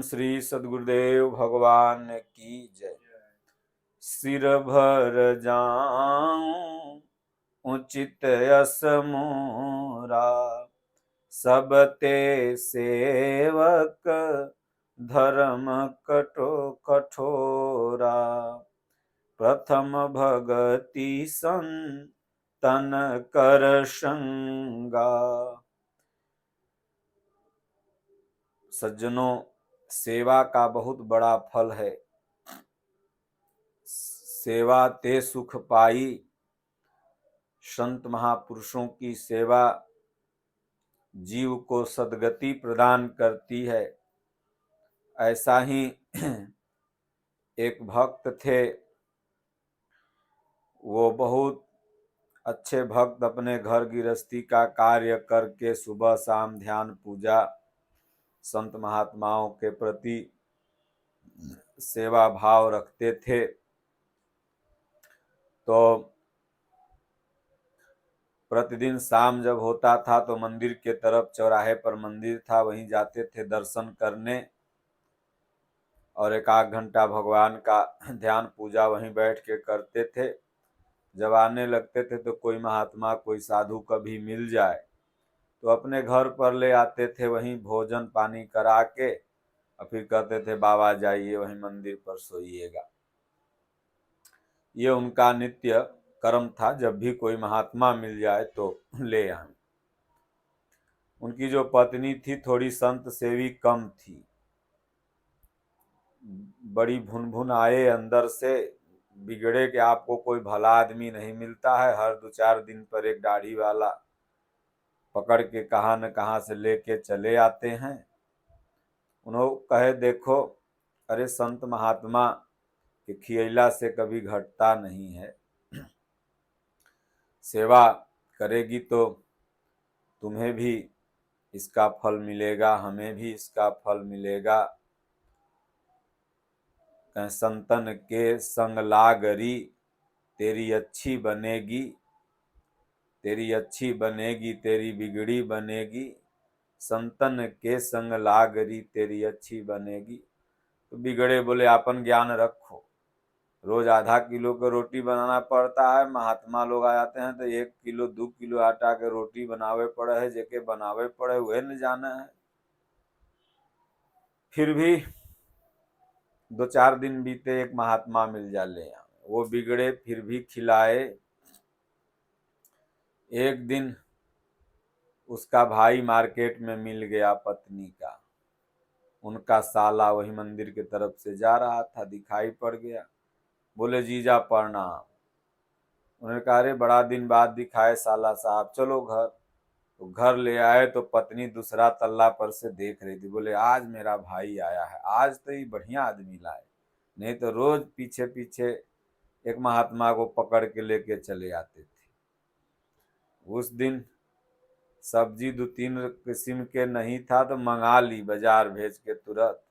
श्री सद्गुरुदेव भगवान की जय। सिर भर जाऊं उचित यस मोरा, सब ते सेवक धर्म कठोरा। प्रथम भगति संतन कर संगा। सज्जनों, सेवा का बहुत बड़ा फल है। सेवा ते सुख पाई। संत महापुरुषों की सेवा जीव को सद्गति प्रदान करती है। ऐसा ही एक भक्त थे, वो बहुत अच्छे भक्त, अपने घर गृहस्थी का कार्य करके सुबह शाम ध्यान पूजा, संत महात्माओं के प्रति सेवा भाव रखते थे। तो प्रतिदिन शाम जब होता था तो मंदिर के तरफ, चौराहे पर मंदिर था, वहीं जाते थे दर्शन करने और एक आध घंटा भगवान का ध्यान पूजा वहीं बैठ के करते थे। जब आने लगते थे तो कोई महात्मा, कोई साधु कभी मिल जाए तो अपने घर पर ले आते थे, वहीं भोजन पानी करा के और फिर कहते थे बाबा जाइए वहीं मंदिर पर सोइएगा। ये उनका नित्य कर्म था, जब भी कोई महात्मा मिल जाए तो ले आए। उनकी जो पत्नी थी थोड़ी संत सेवी कम थी, बड़ी भुन आए अंदर से, बिगड़े कि आपको कोई भला आदमी नहीं मिलता है, हर 2-4 दिन पर एक दाढ़ी वाला पकड़ के कहाँ न कहाँ से लेके चले आते हैं। उन्होंने कहे देखो, अरे संत महात्मा के खियला से कभी घटता नहीं है। सेवा करेगी तो तुम्हें भी इसका फल मिलेगा, हमें भी इसका फल मिलेगा। संतन के संग लागरी तेरी अच्छी बनेगी, तेरी अच्छी बनेगी तेरी बिगड़ी बनेगी। संतन के संग लागरी तेरी अच्छी बनेगी। तो बिगड़े बोले अपन ज्ञान रखो, रोज आधा किलो का रोटी बनाना पड़ता है। महात्मा लोग आ जाते हैं तो 1 किलो 2 किलो आटा के रोटी बनावे पड़े है, जेके बनावे पड़े वह न जाना है। फिर भी 2-4 दिन बीते, एक महात्मा मिल जाले, वो बिगड़े फिर भी खिलाए। एक दिन उसका भाई मार्केट में मिल गया पत्नी का, उनका साला वही मंदिर के तरफ से जा रहा था, दिखाई पड़ गया। बोले जीजा प्रणाम। उन्होंने कहा अरे बड़ा दिन बाद दिखाए साला साहब, चलो घर। तो घर ले आए तो पत्नी दूसरा तल्ला पर से देख रही थी। बोले आज मेरा भाई आया है, आज तो ये बढ़िया आदमी लाए, नहीं तो रोज पीछे पीछे एक महात्मा को पकड़ के लेके चले आते थे। उस दिन सब्जी 2-3 किस्म के नहीं था तो मंगा ली बाजार भेज के तुरंत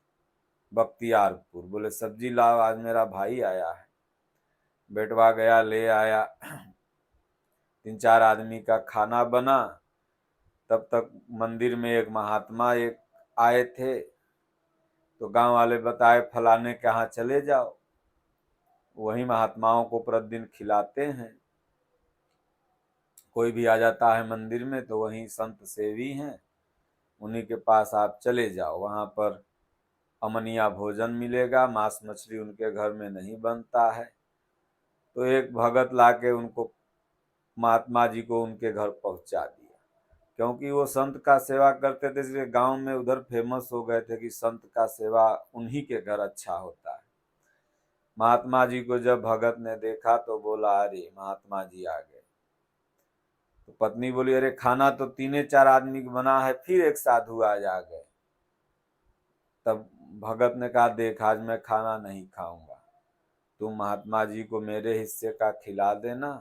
बख्तियारपुर। बोले सब्जी लाओ, आज मेरा भाई आया है। बेटवा गया ले आया। 3-4 आदमी का खाना बना। तब तक मंदिर में एक महात्मा एक आए थे, तो गांव वाले बताए फलाने के यहाँ चले जाओ, वही महात्माओं को प्रतिदिन खिलाते हैं। कोई भी आ जाता है मंदिर में तो वहीं संत सेवी हैं, उन्हीं के पास आप चले जाओ, वहां पर अमनिया भोजन मिलेगा, मांस मछली उनके घर में नहीं बनता है। तो एक भगत लाके उनको, महात्मा जी को उनके घर पहुंचा दिया। क्योंकि वो संत का सेवा करते थे इसलिए गांव में उधर फेमस हो गए थे कि संत का सेवा उन्हीं के घर अच्छा होता है। महात्मा जी को जब भगत ने देखा तो बोला अरे महात्मा जी आ गए। तो पत्नी बोली अरे खाना तो 3-4 आदमी का बना है, फिर एक साधु आज आ गए। तब भगत ने कहा देख आज मैं खाना नहीं खाऊंगा, तुम महात्मा जी को मेरे हिस्से का खिला देना।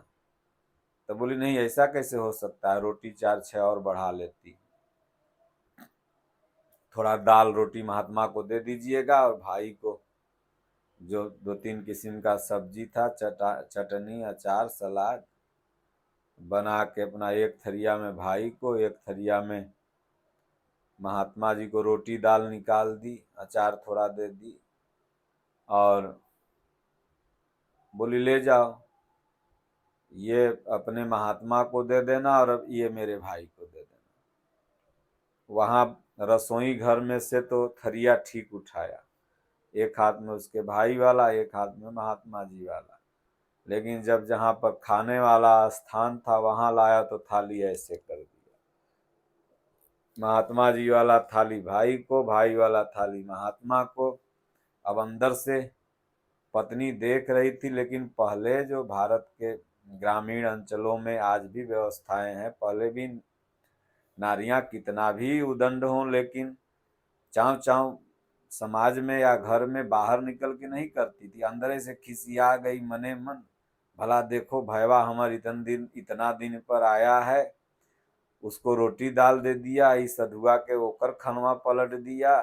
तो बोली नहीं ऐसा कैसे हो सकता है, रोटी 4-6 और बढ़ा लेती, थोड़ा दाल रोटी महात्मा को दे दीजिएगा और भाई को जो 2-3 किस्म का सब्जी था, चटनी अचार सलाद बना के अपना एक थरिया में भाई को, एक थरिया में महात्मा जी को रोटी दाल निकाल दी, अचार थोड़ा दे दी और बोली ले जाओ, ये अपने महात्मा को दे देना और अब ये मेरे भाई को दे देना। वहां रसोई घर में से तो थरिया ठीक उठाया, एक हाथ में उसके भाई वाला, एक हाथ में महात्मा जी वाला, लेकिन जब जहां पर खाने वाला स्थान था वहां लाया तो थाली ऐसे कर दिया, महात्मा जी वाला थाली भाई को, भाई वाला थाली महात्मा को। अब अंदर से पत्नी देख रही थी, लेकिन पहले जो भारत के ग्रामीण अंचलों में आज भी व्यवस्थाएं हैं, पहले भी नारियां कितना भी उदंड हों लेकिन चाव चाव समाज में या घर में बाहर निकल के नहीं करती थी, अंदर से खिसिया गई मने मन, भला देखो भैया हमार इतना दिन पर आया है, उसको रोटी दाल दे दिया, इस सधुआ के ओकर खनवा पलट दिया,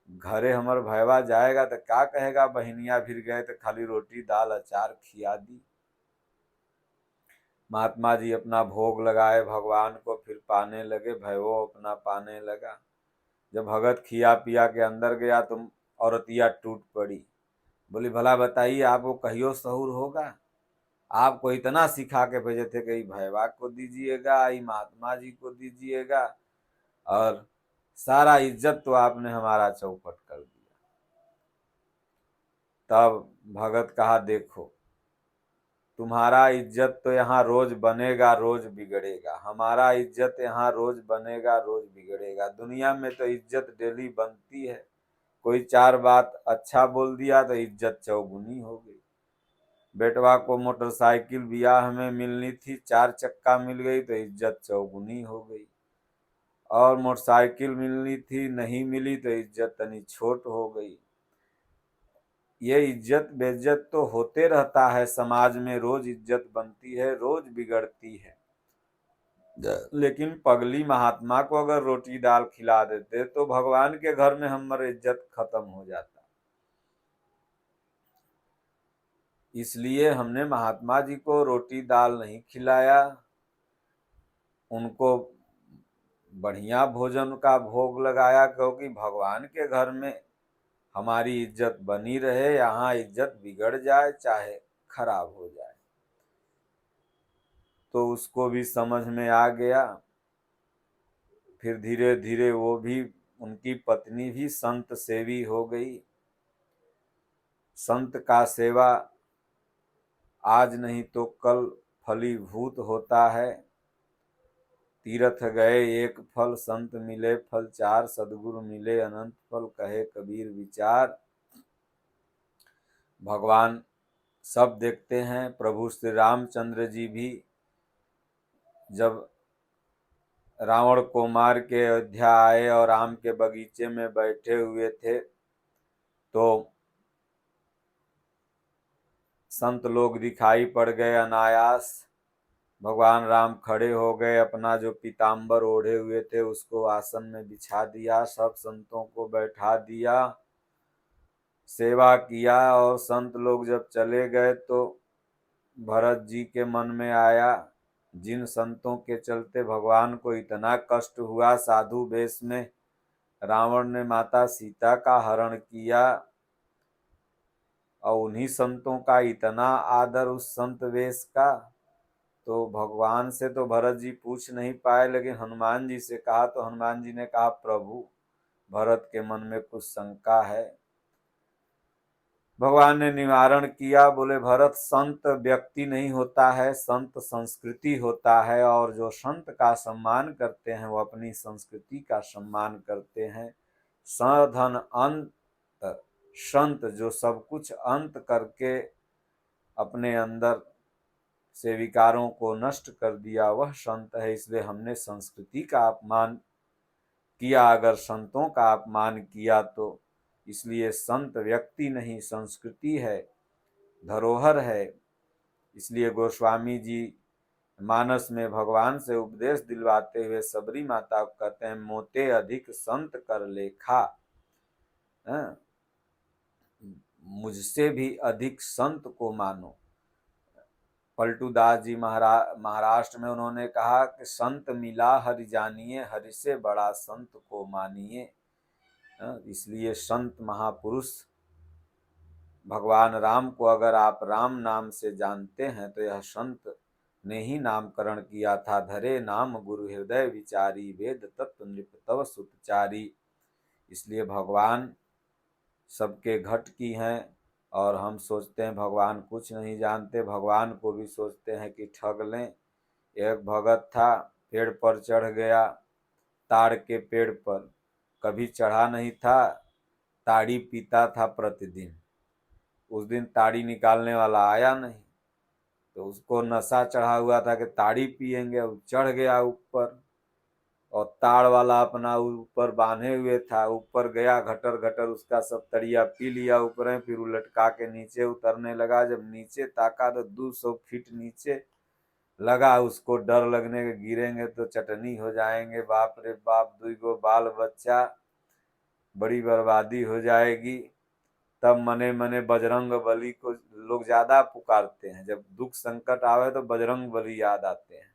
घरे हमर भैया जाएगा तो क्या कहेगा, बहनिया फिर गए तो खाली रोटी दाल अचार खिया दी। महात्मा जी अपना भोग लगाए भगवान को, फिर पाने लगे, भैवो अपना पाने लगा। जब भगत खिया पिया के अंदर गया तो औरतिया टूट पड़ी, बोली भला बताइए आपको कहियो सहूर होगा, आपको इतना सिखा के भेजे थे कि भैया को दीजिएगा, महात्मा जी को दीजिएगा, और सारा इज्जत तो आपने हमारा चौपट कर दिया। तब भगत कहा देखो तुम्हारा इज्जत तो यहाँ रोज बनेगा रोज बिगड़ेगा, हमारा इज्जत यहाँ रोज बनेगा रोज बिगड़ेगा। दुनिया में तो इज्जत डेली बनती है, कोई चार बात अच्छा बोल दिया तो इज्जत चौगुनी हो गई। बेटवा को मोटरसाइकिल ब्याह में मिलनी थी, 4 चक्का मिल गई तो इज्जत चौगुनी हो गई, और मोटरसाइकिल मिलनी थी नहीं मिली तो इज्जत तनी छोट हो गई। ये इज्जत बेइज्जत तो होते रहता है समाज में, रोज इज्जत बनती है रोज बिगड़ती है। लेकिन पगली महात्मा को अगर रोटी दाल खिला देते तो भगवान के घर में हमारी इज्जत खत्म हो जाता। इसलिए हमने महात्मा जी को रोटी दाल नहीं खिलाया, उनको बढ़िया भोजन का भोग लगाया, क्योंकि भगवान के घर में हमारी इज्जत बनी रहे, यहाँ इज्जत बिगड़ जाए चाहे खराब हो जाए। तो उसको भी समझ में आ गया। फिर धीरे धीरे वो भी, उनकी पत्नी भी संत सेवी हो गई। संत का सेवा आज नहीं तो कल फलीभूत होता है। तीर्थ गए एक फल, संत मिले फल चार, सदगुरु मिले अनंत फल, कहे कबीर विचार। भगवान सब देखते हैं। प्रभु श्री रामचंद्र जी भी जब रावण को मार के अयोध्या आए और आम के बगीचे में बैठे हुए थे तो संत लोग दिखाई पड़ गए अनायास। भगवान राम खड़े हो गए, अपना जो पीताम्बर ओढ़े हुए थे उसको आसन में बिछा दिया, सब संतों को बैठा दिया, सेवा किया। और संत लोग जब चले गए तो भरत जी के मन में आया, जिन संतों के चलते भगवान को इतना कष्ट हुआ, साधु वेश में रावण ने माता सीता का हरण किया, और उन्हीं संतों का इतना आदर उस संत वेश का। तो भगवान से तो भरत जी पूछ नहीं पाए, लेकिन हनुमान जी से कहा तो हनुमान जी ने कहा प्रभु भरत के मन में कुछ शंका है। भगवान ने निवारण किया, बोले भरत संत व्यक्ति नहीं होता है, संत संस्कृति होता है, और जो संत का सम्मान करते हैं वो अपनी संस्कृति का सम्मान करते हैं। सधन अंत संत, जो सब कुछ अंत करके अपने अंदर से विकारों को नष्ट कर दिया, वह संत है। इसलिए हमने संस्कृति का अपमान किया, अगर संतों का अपमान किया तो इसलिए संत व्यक्ति नहीं संस्कृति है, धरोहर है। इसलिए गोस्वामी जी मानस में भगवान से उपदेश दिलवाते हुए सबरी माता को कहते हैं, मोते अधिक संत कर लेखा, मुझसे भी अधिक संत को मानो। पलटू दास जी महाराष्ट्र में उन्होंने कहा कि संत मिला हरि जानिए, हरि से बड़ा संत को मानिए। इसलिए संत महापुरुष भगवान राम को अगर आप राम नाम से जानते हैं तो यह संत ने ही नामकरण किया था। धरे नाम गुरु हृदय विचारी, वेद तत्व नृप तव सुतचारी। इसलिए भगवान सबके घट की हैं और हम सोचते हैं भगवान कुछ नहीं जानते, भगवान को भी सोचते हैं कि ठग लें। एक भगत था, पेड़ पर चढ़ गया, ताड़ के पेड़ पर, कभी चढ़ा नहीं था, ताड़ी पीता था प्रतिदिन। उस दिन ताड़ी निकालने वाला आया नहीं तो उसको नशा चढ़ा हुआ था कि ताड़ी पिएंगे। अब चढ़ गया ऊपर और ताड़ वाला अपना ऊपर बांधे हुए था, ऊपर गया, घटर घटर उसका सब तड़िया पी लिया ऊपर, फिर वो लटका के नीचे उतरने लगा। जब नीचे ताका तो 200 फीट नीचे लगा, उसको डर लगने के गिरेंगे तो चटनी हो जाएंगे, बाप रे बाप, 2 बाल बच्चा, बड़ी बर्बादी हो जाएगी। तब मने मने बजरंग बली को लोग ज्यादा पुकारते हैं। जब दुख संकट आवे तो बजरंग बली याद आते हैं।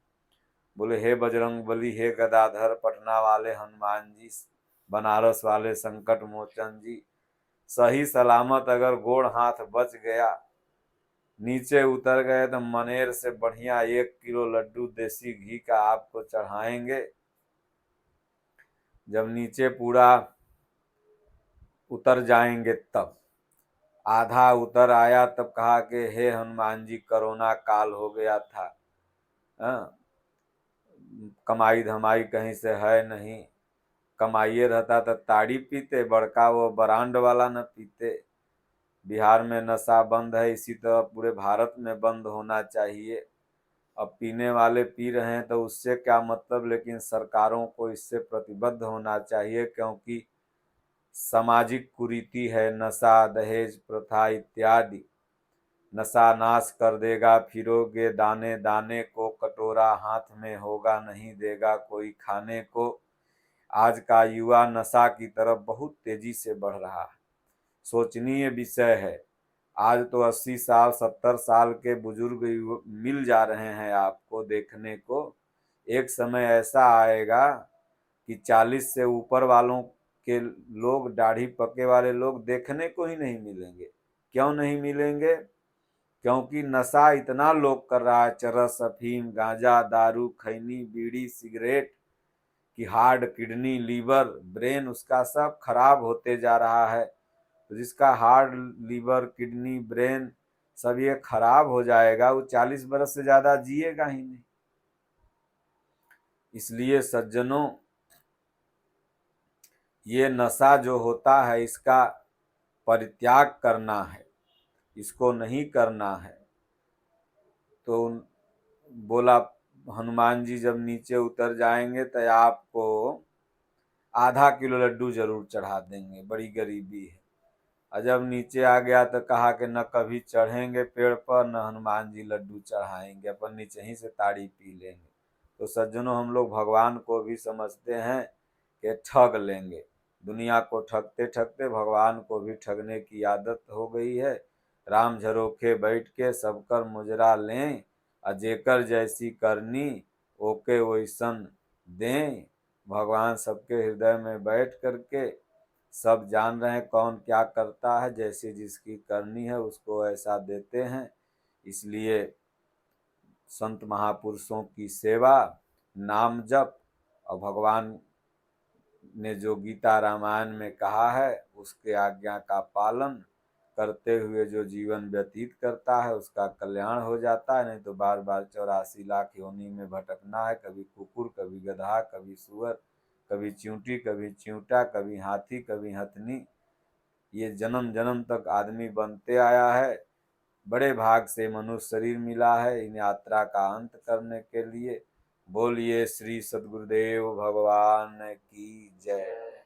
बोले हे बजरंग बली, हे गदाधर, पटना वाले हनुमान जी, बनारस वाले संकट मोचन जी, सही सलामत अगर गोड़ हाथ बच गया, नीचे उतर गए तो मनेर से बढ़िया 1 किलो लड्डू देसी घी का आपको चढ़ाएंगे। जब नीचे पूरा उतर जाएंगे तब, आधा उतर आया तब कहा कि हे हनुमान जी, कोरोना काल हो गया था, कमाई धमाई कहीं से है नहीं, कमाइए रहता तो ताड़ी पीते, बड़का वो ब्रांड वाला न पीते। बिहार में नशा बंद है, इसी तरह पूरे भारत में बंद होना चाहिए। अब पीने वाले पी रहे हैं तो उससे क्या मतलब, लेकिन सरकारों को इससे प्रतिबद्ध होना चाहिए, क्योंकि सामाजिक कुरीति है नशा, दहेज प्रथा इत्यादि। नशा नाश कर देगा, फिरोगे दाने दाने को, कटोरा हाथ में होगा नहीं देगा कोई खाने को। आज का युवा नशा की तरफ बहुत तेजी से बढ़ रहा है, सोचनीय विषय है। आज तो 80 साल 70 साल के बुजुर्ग मिल जा रहे हैं आपको देखने को। एक समय ऐसा आएगा कि 40 से ऊपर वालों के लोग, दाढ़ी पके वाले लोग देखने को ही नहीं मिलेंगे। क्यों नहीं मिलेंगे? क्योंकि नशा इतना लोग कर रहा है, चरस, अफीम, गांजा, दारू, खैनी, बीड़ी, सिगरेट, कि हार्ट, किडनी, लीवर, ब्रेन उसका सब खराब होते जा रहा है। तो जिसका हार्ट, लीवर, किडनी, ब्रेन सब ये खराब हो जाएगा, वो 40 बरस से ज्यादा जिएगा ही नहीं। इसलिए सज्जनों, ये नशा जो होता है इसका परित्याग करना है, इसको नहीं करना है। तो बोला हनुमान जी जब नीचे उतर जाएंगे तो आपको आधा किलो लड्डू जरूर चढ़ा देंगे, बड़ी गरीबी है। और जब नीचे आ गया तो कहा कि न कभी चढ़ेंगे पेड़ पर, न हनुमान जी लड्डू चढ़ाएंगे, अपन नीचे ही से ताड़ी पी लेंगे। तो सज्जनों, हम लोग भगवान को भी समझते हैं कि ठग लेंगे। दुनिया को ठगते ठगते भगवान को भी ठगने की आदत हो गई है। राम झरोखे बैठ के सब कर मुजरा लें, अजेकर जैसी करनी ओके वैसन दें। भगवान सबके हृदय में बैठ करके सब जान रहे हैं कौन क्या करता है, जैसे जिसकी करनी है उसको ऐसा देते हैं। इसलिए संत महापुरुषों की सेवा, नाम जप और भगवान ने जो गीता रामायण में कहा है उसके आज्ञा का पालन करते हुए जो जीवन व्यतीत करता है उसका कल्याण हो जाता है। नहीं तो बार बार 84 लाख योनि में भटकना है, कभी कुकुर, कभी गधा, कभी सुअर, कभी चींटी, कभी चिंटा, कभी हाथी, कभी हथनी। ये जन्म जन्म तक आदमी बनते आया है। बड़े भाग से मनुष्य शरीर मिला है इन यात्रा का अंत करने के लिए। बोलिए श्री सद्गुरुदेव भगवान की जय।